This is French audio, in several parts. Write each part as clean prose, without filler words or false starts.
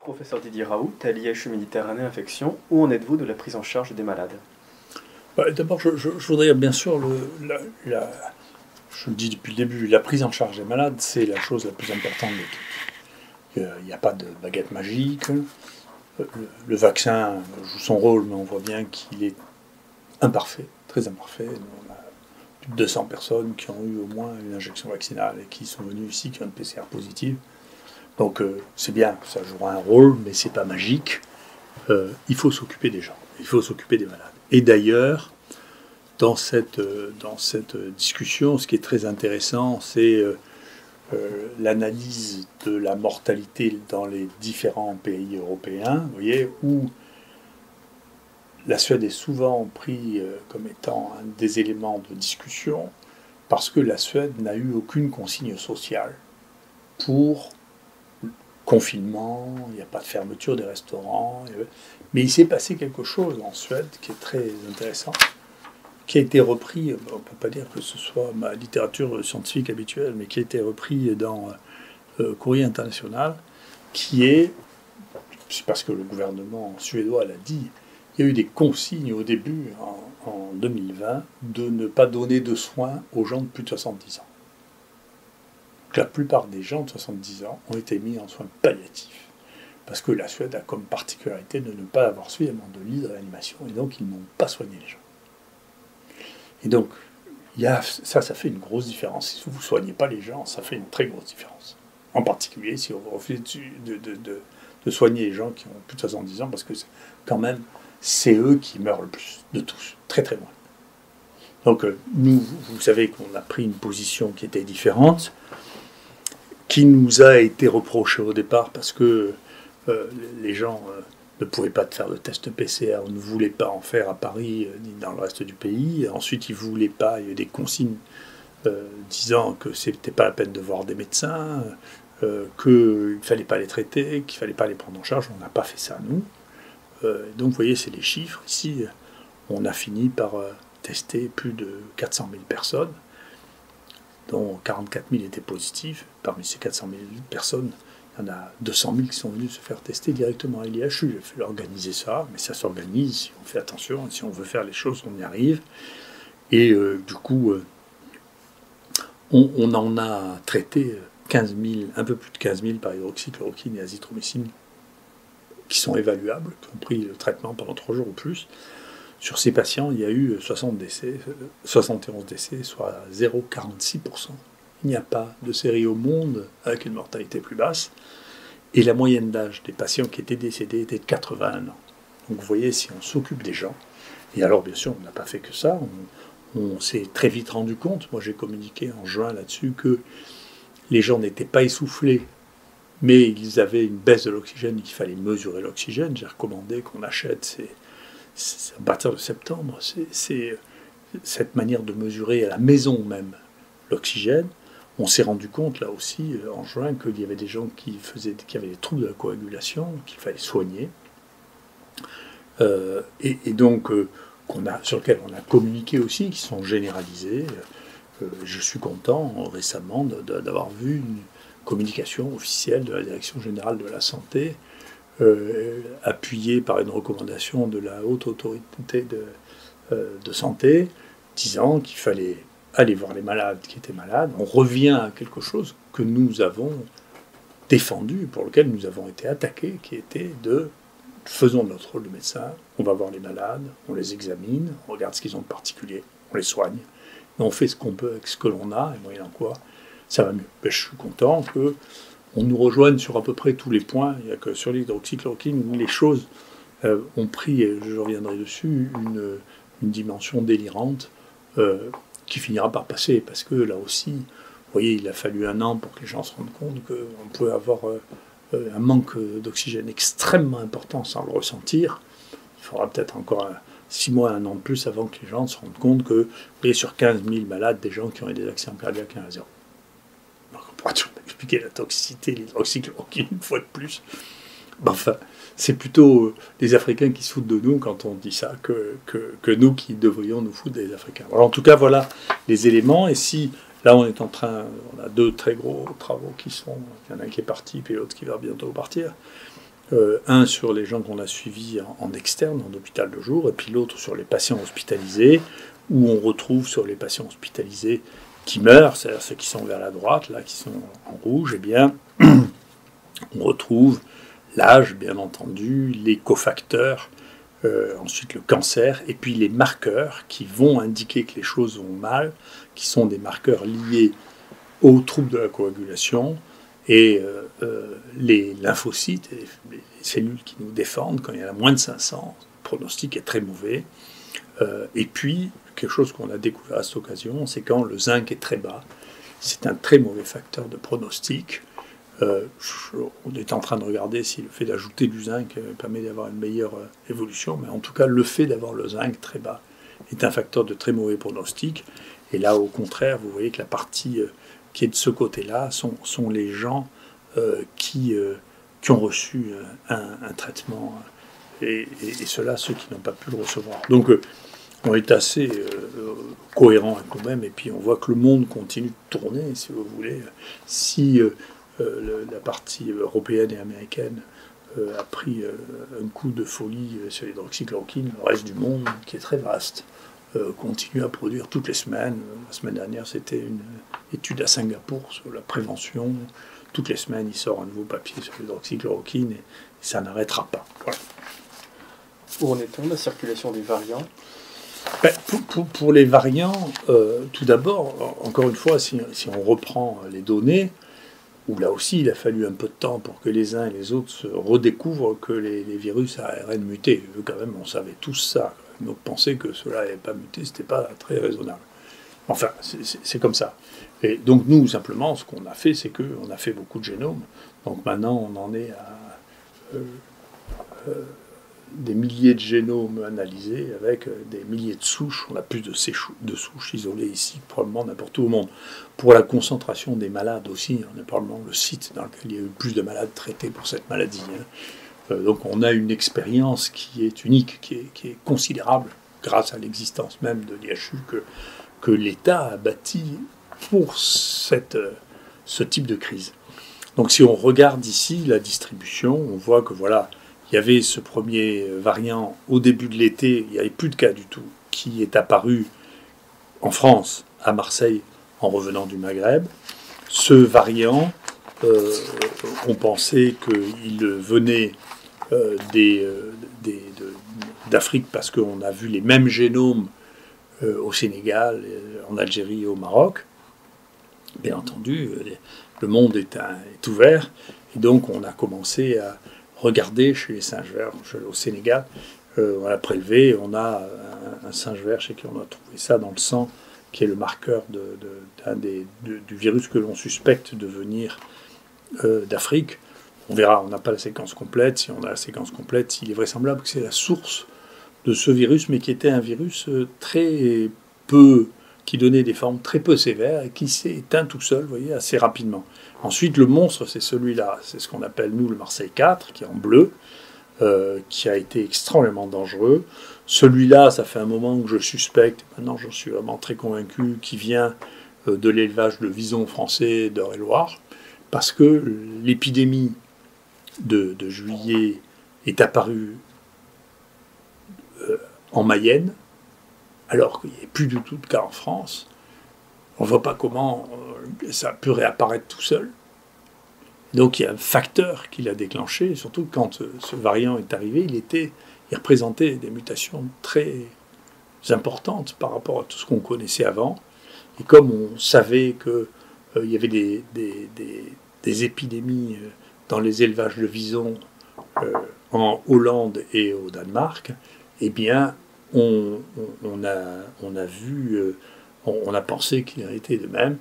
Professeur Didier Raoult, à l'IHU Méditerranée Infection, où en êtes-vous de la prise en charge des malades? D'abord, je voudrais bien sûr, je le dis depuis le début, la prise en charge des malades, c'est la chose la plus importante de tout. Il n'y a pas de baguette magique. Le vaccin joue son rôle, mais on voit bien qu'il est imparfait, très imparfait. On a plus de 200 personnes qui ont eu au moins une injection vaccinale et qui sont venues ici, qui ont une PCR positive. Donc c'est bien, ça jouera un rôle, mais c'est pas magique. Il faut s'occuper des gens, il faut s'occuper des malades. Et d'ailleurs, dans cette discussion, ce qui est très intéressant, c'est l'analyse de la mortalité dans les différents pays européens, vous voyez, où la Suède est souvent prise comme étant un des éléments de discussion, parce que la Suède n'a eu aucune consigne sociale pour confinement, il n'y a pas de fermeture des restaurants. Mais il s'est passé quelque chose en Suède qui est très intéressant, qui a été repris, on ne peut pas dire que ce soit ma littérature scientifique habituelle, mais qui a été repris dans Courrier International, qui est, c'est parce que le gouvernement suédois l'a dit, il y a eu des consignes au début, en 2020, de ne pas donner de soins aux gens de plus de 70 ans. La plupart des gens de 70 ans ont été mis en soins palliatifs, parce que la Suède a comme particularité de ne pas avoir suffisamment de lits de réanimation, et donc ils n'ont pas soigné les gens. Et donc, ça fait une grosse différence. Si vous ne soignez pas les gens, ça fait une très grosse différence. En particulier si on refuse de soigner les gens qui ont plus de 70 ans, parce que quand même, c'est eux qui meurent le plus de tous, très très loin. Donc nous, vous savez qu'on a pris une position qui était différente, qui nous a été reproché au départ parce que les gens ne pouvaient pas faire de test PCR, ne voulaient pas en faire à Paris ni dans le reste du pays. Ensuite, ils ne voulaient pas, il y a eu des consignes disant que ce n'était pas la peine de voir des médecins, qu'il ne fallait pas les traiter, qu'il ne fallait pas les prendre en charge. On n'a pas fait ça, nous. Donc, vous voyez, c'est les chiffres. Ici, on a fini par tester plus de 400 000 personnes, dont 44 000 étaient positifs. Parmi ces 400 000 personnes, il y en a 200 000 qui sont venus se faire tester directement à l'IHU. Il faut organiser ça, mais ça s'organise si on fait attention, si on veut faire les choses, on y arrive. Et du coup, on en a traité 15 000, un peu plus de 15 000 par hydroxychloroquine et azithromycine, qui sont évaluables, qui ont pris le traitement pendant 3 jours ou plus. Sur ces patients, il y a eu 71 décès, soit 0,46%. Il n'y a pas de série au monde avec une mortalité plus basse. Et la moyenne d'âge des patients qui étaient décédés était de 81 ans. Donc vous voyez, si on s'occupe des gens, et alors bien sûr, on n'a pas fait que ça, on s'est très vite rendu compte, moi j'ai communiqué en juin là-dessus, que les gens n'étaient pas essoufflés, mais ils avaient une baisse de l'oxygène et qu'il fallait mesurer l'oxygène. J'ai recommandé qu'on achète à partir de septembre, c'est cette manière de mesurer à la maison même l'oxygène. On s'est rendu compte là aussi en juin qu'il y avait des gens qui avaient des troubles de la coagulation, qu'il fallait soigner. Et donc, sur lesquels on a communiqué aussi, qui sont généralisés. Je suis content récemment d'avoir vu une communication officielle de la Direction générale de la santé, appuyée par une recommandation de la haute autorité de santé, disant qu'il fallait aller voir les malades qui étaient malades. On revient à quelque chose que nous avons défendu, pour lequel nous avons été attaqués, qui était faisons notre rôle de médecin, on va voir les malades, on les examine, on regarde ce qu'ils ont de particulier, on les soigne, et on fait ce qu'on peut avec ce que l'on a, et moyennant quoi, ça va mieux. Mais je suis content qu'on nous rejoigne sur à peu près tous les points. Il n'y a que sur l'hydroxychloroquine où les choses ont pris, et je reviendrai dessus, une dimension délirante qui finira par passer, parce que là aussi, vous voyez, il a fallu 1 an pour que les gens se rendent compte qu'on pouvait avoir un manque d'oxygène extrêmement important sans le ressentir. Il faudra peut-être encore 6 mois, 1 an de plus avant que les gens se rendent compte que, vous voyez, sur 15 000 malades, des gens qui ont eu des accidents cardiaques, il y en a 0. Donc on pourra toujours expliquer la toxicité, l'hydroxychloroquine une fois de plus. Mais enfin, c'est plutôt les Africains qui se foutent de nous quand on dit ça que nous qui devrions nous foutre des Africains. Alors, en tout cas, voilà les éléments. Et si, là, on a 2 très gros travaux qui sont... Il y en a un qui est parti, puis l'autre qui va bientôt partir. Un sur les gens qu'on a suivis en externe, en hôpital de jour, et puis l'autre sur les patients hospitalisés, où on retrouve sur les patients hospitalisés qui meurent, c'est-à-dire ceux qui sont vers la droite, là, qui sont en rouge, eh bien, on retrouve l'âge, bien entendu, les cofacteurs, ensuite le cancer, et puis les marqueurs qui vont indiquer que les choses vont mal, qui sont des marqueurs liés aux troubles de la coagulation, et les lymphocytes, les cellules qui nous défendent, quand il y en a moins de 500, le pronostic est très mauvais. Et puis, quelque chose qu'on a découvert à cette occasion, c'est quand le zinc est très bas. C'est un très mauvais facteur de pronostic. On est en train de regarder si le fait d'ajouter du zinc permet d'avoir une meilleure évolution, mais en tout cas, le fait d'avoir le zinc très bas est un facteur de très mauvais pronostic. Et là, au contraire, vous voyez que la partie qui est de ce côté-là sont les gens qui ont reçu un traitement, et ceux-là, ceux qui n'ont pas pu le recevoir. Donc, on est assez cohérent avec nous-mêmes, et puis on voit que le monde continue de tourner, si vous voulez. Si la partie européenne et américaine a pris un coup de folie sur l'hydroxychloroquine, le reste du monde, qui est très vaste, continue à produire toutes les semaines. La semaine dernière, c'était une étude à Singapour sur la prévention. Toutes les semaines, il sort un nouveau papier sur l'hydroxychloroquine, et ça n'arrêtera pas. Voilà. Où en est-on de la circulation des variants? Ben, pour les variants, tout d'abord, encore une fois, si on reprend les données, où là aussi il a fallu un peu de temps pour que les uns et les autres se redécouvrent que les virus à ARN mutés, quand même, on savait tous ça. Donc penser que cela n'avait pas muté, c'était pas très raisonnable. Enfin, c'est comme ça. Et donc nous, simplement, ce qu'on a fait, c'est qu'on a fait beaucoup de génomes. Donc maintenant, on en est à des milliers de génomes analysés avec des milliers de souches. On a plus de souches isolées ici que probablement n'importe où au monde. Pour la concentration des malades aussi, on est probablement le site dans lequel il y a eu plus de malades traités pour cette maladie. Donc on a une expérience qui est unique, qui est considérable, grâce à l'existence même de l'IHU que l'État a bâti pour ce type de crise. Donc si on regarde ici la distribution, on voit que voilà, il y avait ce premier variant au début de l'été, il n'y avait plus de cas du tout, qui est apparu en France, à Marseille, en revenant du Maghreb. Ce variant, on pensait qu'il venait d'Afrique parce qu'on a vu les mêmes génomes au Sénégal, en Algérie et au Maroc. Bien entendu, le monde est ouvert, et donc on a commencé à regarder chez les singes verts au Sénégal. On a prélevé, on a un singe vert chez qui on a trouvé ça dans le sang, qui est le marqueur du virus que l'on suspecte de venir d'Afrique. On verra, on n'a pas la séquence complète. Si on a la séquence complète, il est vraisemblable que c'est la source de ce virus, mais qui était un virus très peu, qui donnait des formes très peu sévères et qui s'est éteint tout seul, vous voyez, assez rapidement. Ensuite, le monstre, c'est celui-là, c'est ce qu'on appelle, nous, le Marseille 4, qui est en bleu, qui a été extrêmement dangereux. Celui-là, ça fait un moment que je suspecte, maintenant j'en suis vraiment très convaincu, qui vient de l'élevage de visons français d'Eure-et-Loir, parce que l'épidémie de juillet est apparue en Mayenne, alors qu'il n'y a plus du tout de cas en France. On ne voit pas comment ça peut réapparaître tout seul. Donc il y a un facteur qui l'a déclenché, et surtout quand ce variant est arrivé, il représentait des mutations très importantes par rapport à tout ce qu'on connaissait avant. Et comme on savait qu'il y avait des épidémies dans les élevages de visons en Hollande et au Danemark, eh bien, on a pensé qu'il en était de même.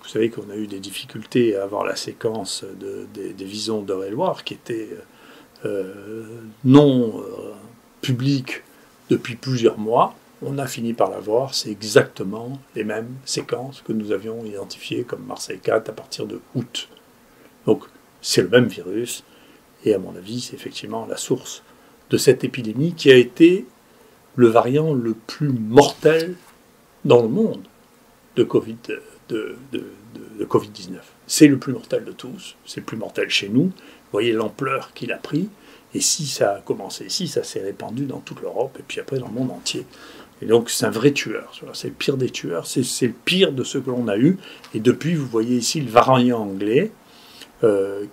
Vous savez qu'on a eu des difficultés à avoir la séquence des visons d'Eure-et-Loir qui étaient non publiques depuis plusieurs mois. On a fini par l'avoir. C'est exactement les mêmes séquences que nous avions identifiées comme Marseille 4 à partir de août. Donc, c'est le même virus. Et à mon avis, c'est effectivement la source de cette épidémie qui a été le variant le plus mortel dans le monde de Covid-19. C'est le plus mortel de tous, c'est le plus mortel chez nous, voyez l'ampleur qu'il a pris. Et si ça a commencé ici, ça s'est répandu dans toute l'Europe et puis après dans le monde entier. Et donc c'est un vrai tueur. C'est le pire des tueurs. C'est le pire de ceux que l'on a eu. Et depuis, vous voyez ici le variant anglais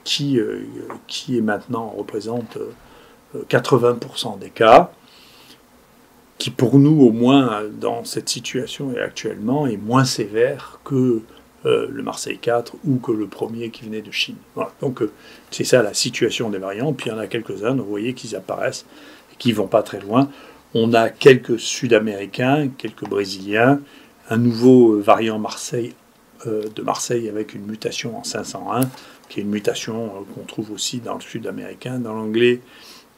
qui est maintenant représente 80% des cas, qui pour nous au moins dans cette situation et actuellement est moins sévère que le Marseille 4 ou que le premier qui venait de Chine. Voilà. Donc c'est ça la situation des variants. Puis il y en a quelques-uns, vous voyez qu'ils apparaissent et qui ne vont pas très loin. On a quelques Sud-Américains, quelques Brésiliens, un nouveau variant de Marseille avec une mutation en 501, qui est une mutation qu'on trouve aussi dans le Sud-Américain, dans l'anglais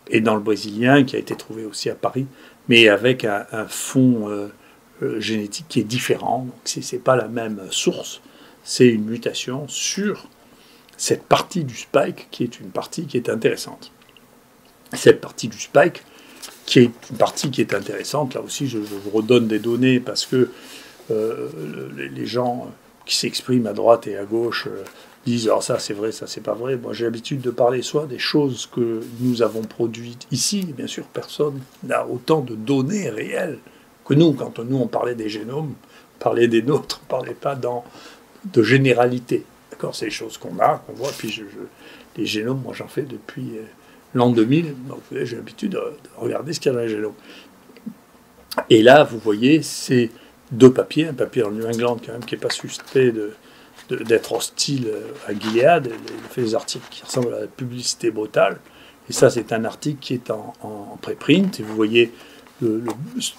et dans le brésilien, qui a été trouvé aussi à Paris, mais avec un fond génétique qui est différent. Donc c'est pas la même source. C'est une mutation sur cette partie du spike qui est une partie qui est intéressante. Cette partie du spike qui est une partie qui est intéressante, là aussi je vous redonne des données parce que les gens qui s'expriment à droite et à gauche disent alors ça c'est vrai, ça c'est pas vrai. Moi j'ai l'habitude de parler soit des choses que nous avons produites ici, bien sûr personne n'a autant de données réelles que nous. Quand nous on parlait des génomes, on parlait des nôtres, on ne parlait pas de généralité. D'accord, c'est les choses qu'on voit, puis les génomes, moi j'en fais depuis l'an 2000, donc j'ai l'habitude de regarder ce qu'il y a dans les génomes. Et là, vous voyez, c'est deux papiers, un papier en New England quand même qui n'est pas suspect d'être hostile à Gilead, il fait des articles qui ressemblent à la publicité brutale, et ça c'est un article qui est en préprint, et vous voyez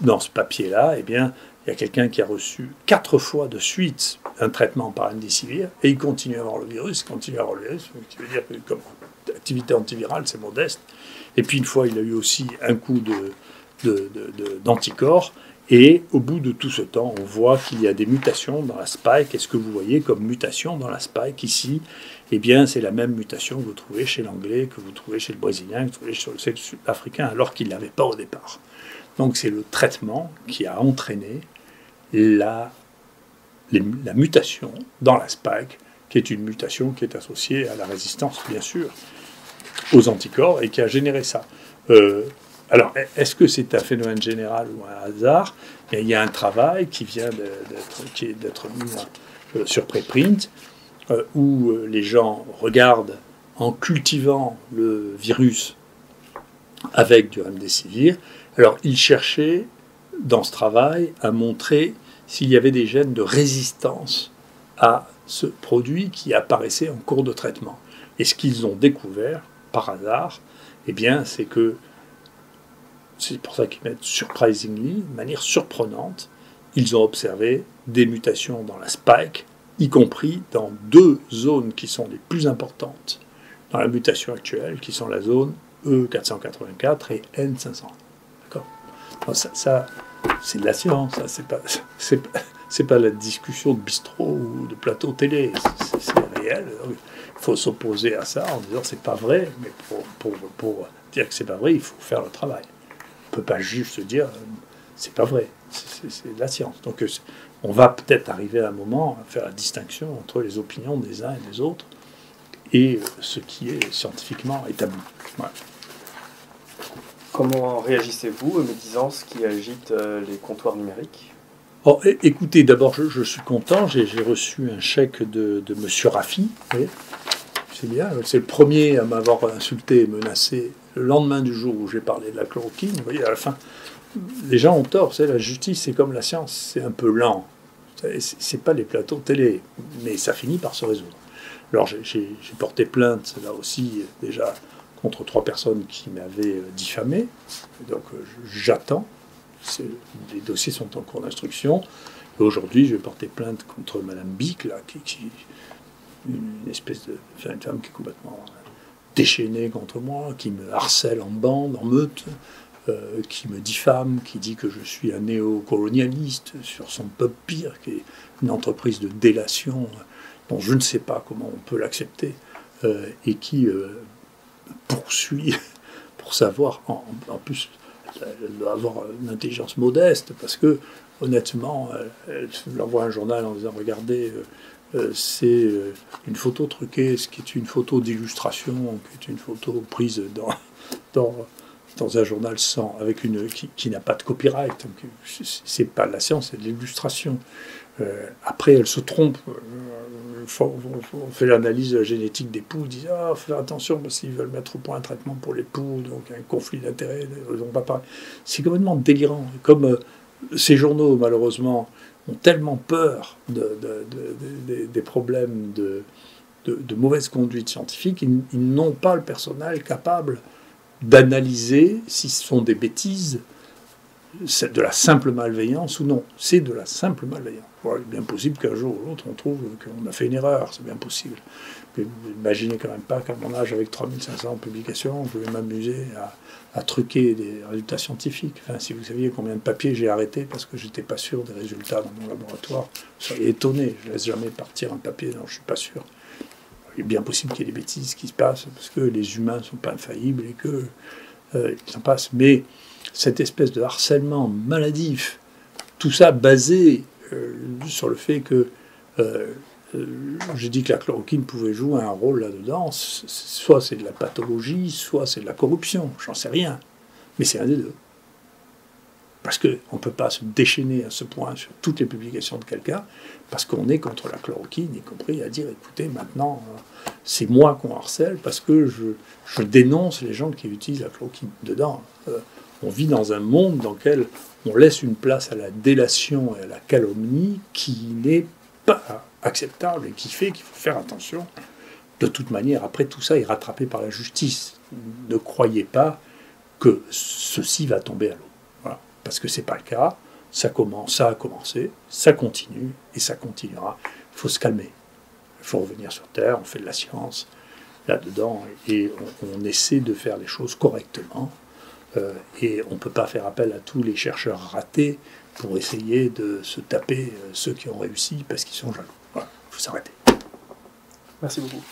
dans ce papier-là, eh bien, il y a quelqu'un qui a reçu 4 fois de suite un traitement par remdesivir, et il continue à avoir le virus, ce qui veut dire que comme activité antivirale, c'est modeste. Et puis une fois, il a eu aussi un coup d'anticorps, et au bout de tout ce temps, on voit qu'il y a des mutations dans la spike. Et ce que vous voyez comme mutation dans la spike ici, eh bien, c'est la même mutation que vous trouvez chez l'anglais, que vous trouvez chez le brésilien, que vous trouvez chez le sud-africain, alors qu'il ne l'avait pas au départ. Donc c'est le traitement qui a entraîné la mutation dans la spike, qui est une mutation qui est associée à la résistance, bien sûr, aux anticorps, et qui a généré ça. Alors, est-ce que c'est un phénomène général ou un hasard? Il y a un travail qui vient d'être mis sur préprint, où les gens regardent en cultivant le virus avec du remdesivir. Alors, ils cherchaient, dans ce travail, à montrer s'il y avait des gènes de résistance à ce produit qui apparaissait en cours de traitement. Et ce qu'ils ont découvert, par hasard, eh bien, c'est que, c'est pour ça qu'ils mettent surprisingly, de manière surprenante, ils ont observé des mutations dans la spike, y compris dans 2 zones qui sont les plus importantes dans la mutation actuelle, qui sont la zone E484 et N500. D'accord ? Alors ça c'est de la science, c'est pas la discussion de bistrot ou de plateau télé, c'est réel. Il faut s'opposer à ça en disant c'est pas vrai, mais pour dire que c'est pas vrai, il faut faire le travail. On ne peut pas juste se dire c'est pas vrai, c'est de la science. Donc on va peut-être arriver à un moment à faire la distinction entre les opinions des uns et des autres et ce qui est scientifiquement établi. Voilà. Comment réagissez-vous aux médisances qui agitent les comptoirs numériques? Oh, écoutez, d'abord, je suis content. J'ai reçu un chèque de M. Raffi. C'est bien. C'est le premier à m'avoir insulté et menacé le lendemain du jour où j'ai parlé de la chloroquine. Vous voyez, à la fin, les gens ont tort. La justice, c'est comme la science. C'est un peu lent. C'est pas les plateaux télé. Mais ça finit par se résoudre. Alors, j'ai porté plainte, là aussi, déjà, contre 3 personnes qui m'avaient diffamé. Donc, j'attends. Les dossiers sont en cours d'instruction. Et aujourd'hui, je vais porter plainte contre Madame Bic, là, une espèce de une femme qui est complètement déchaînée contre moi, qui me harcèle en bande, en meute, qui me diffame, qui dit que je suis un néocolonialiste sur son Pub Pire, qui est une entreprise de délation dont je ne sais pas comment on peut l'accepter, et qui poursuit pour savoir, en plus, elle doit avoir une intelligence modeste, parce que, honnêtement, elle envoie un journal en disant « Regardez, c'est une photo truquée, ce qui est une photo d'illustration, qui est une photo prise dans un journal qui n'a pas de copyright. Donc, c'est pas de la science, c'est de l'illustration. Après, elle se trompe. On fait l'analyse de la génétique des poux, on dit faut faire attention parce qu'ils veulent mettre au point un traitement pour les poux, donc un conflit d'intérêts. C'est complètement délirant. Comme ces journaux, malheureusement, ont tellement peur des problèmes de mauvaise conduite scientifique, ils n'ont pas le personnel capable d'analyser si ce sont des bêtises, c'est de la simple malveillance ou non. C'est de la simple malveillance. Bon, il est bien possible qu'un jour ou l'autre, on trouve qu'on a fait une erreur, c'est bien possible. Mais imaginez quand même pas qu'à mon âge, avec 3500 publications, je vais m'amuser à truquer des résultats scientifiques. Enfin, si vous saviez combien de papiers j'ai arrêté parce que j'étais pas sûr des résultats dans mon laboratoire, vous seriez étonné. Je laisse jamais partir un papier dont je suis pas sûr. Il est bien possible qu'il y ait des bêtises qui se passent parce que les humains ne sont pas infaillibles et que il s'en passe. Mais cette espèce de harcèlement maladif, tout ça basé sur le fait que j'ai dit que la chloroquine pouvait jouer un rôle là-dedans, soit c'est de la pathologie, soit c'est de la corruption, j'en sais rien, mais c'est un des deux. Parce qu'on ne peut pas se déchaîner à ce point sur toutes les publications de quelqu'un, parce qu'on est contre la chloroquine, y compris à dire, écoutez, maintenant, c'est moi qu'on harcèle, parce que je dénonce les gens qui utilisent la chloroquine. Dedans, on vit dans un monde dans lequel on laisse une place à la délation et à la calomnie qui n'est pas acceptable et qui fait qu'il faut faire attention. De toute manière, après, tout ça est rattrapé par la justice. Ne croyez pas que ceci va tomber à l'eau. Voilà. Parce que ce n'est pas le cas. Ça a commencé, ça continue et ça continuera. Il faut se calmer. Il faut revenir sur Terre, on fait de la science là-dedans et on essaie de faire les choses correctement. Et on ne peut pas faire appel à tous les chercheurs ratés pour essayer de se taper ceux qui ont réussi parce qu'ils sont jaloux. Voilà, il faut s'arrêter. Merci beaucoup.